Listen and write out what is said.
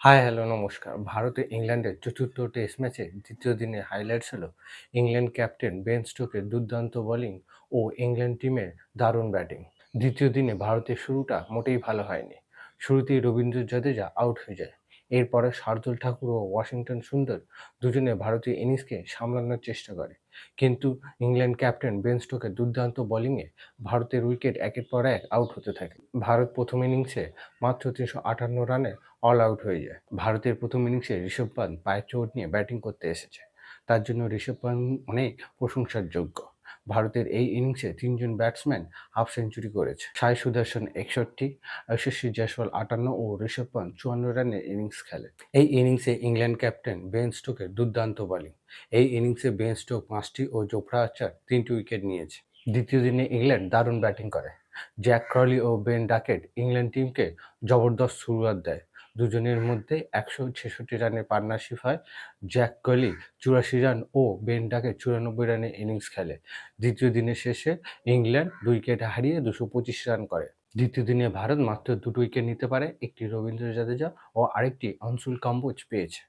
High, hello, নমস্কার। ভারতে ইংল্যান্ডের চতুর্থ টেস্ট ম্যাচে দ্বিতীয় দিনের হাইলাইটস হলো ইংল্যান্ড ক্যাপ্টেন বেন স্টোকের দুর্দান্ত বোলিং ও ইংল্যান্ড টিমের দারুণ ব্যাটিং। দ্বিতীয় দিনে ভারতের শুরুটা মোটেই ভালো হয়নি। শুরুতেই রবীন্দ্র জাদেজা আউট হয়ে যায়। এরপরে শার্দুল ঠাকুর ও ওয়াশিংটন সুন্দর দুজনে ভারতীয় ইনিংসকে সামলানোর চেষ্টা করে, কিন্তু ইংল্যান্ড ক্যাপ্টেন বেন স্টোকের দুর্দান্ত বোলিংয়ে ভারতের উইকেট একের পর এক আউট হতে থাকে। ভারত প্রথম ইনিংসে মাত্র ৩৫৮ রানে অল আউট হয়ে যায়। ভারতের প্রথম ইনিংসে ঋষভ পান্ট পায়ের চোট নিয়ে ব্যাটিং করতে এসেছে। তার জন্য ঋষভ পান্ট অনেক প্রশংসার যোগ্য। ভারতের এই ইনিংসে তিনজন ব্যাটসম্যান হাফ সেঞ্চুরি করেছে। সাই সুদর্শন ৬১, যশস্বী জয়সওয়াল ৫৮ ও ঋষভ পান্ট ৫৪ রানের ইনিংস খেলে। এই ইনিংসে ইংল্যান্ড ক্যাপ্টেন বেন স্টোকের দুর্দান্ত বোলিং। এই ইনিংসে বেন স্টোক ৫টি ও জোফরা আর্চার ৩টি উইকেট নিয়েছে। দ্বিতীয় দিনে ইংল্যান্ড দারুণ ব্যাটিং করে। জ্যাক ক্রলি ও বেন ডাকেট ইংল্যান্ড টিমকে জবরদস্ত শুরুয়াত দেয়। দুজনের মধ্যে ১৬৬ রানের পার্টনারশিপ হয়। জ্যাক ক্রলি ৮৪ রান ও বেন ডাকেট ৯৪ রানের ইনিংস খেলে। দ্বিতীয় দিনের শেষে ইংল্যান্ড ২ উইকেট হারিয়ে ২২৫ রান করে। দ্বিতীয় দিনে ভারত মাত্র দুটো উইকেট নিতে পারে, একটি রবীন্দ্র জাদেজা ও আরেকটি আনসুল কাম্বোজ পেয়েছে।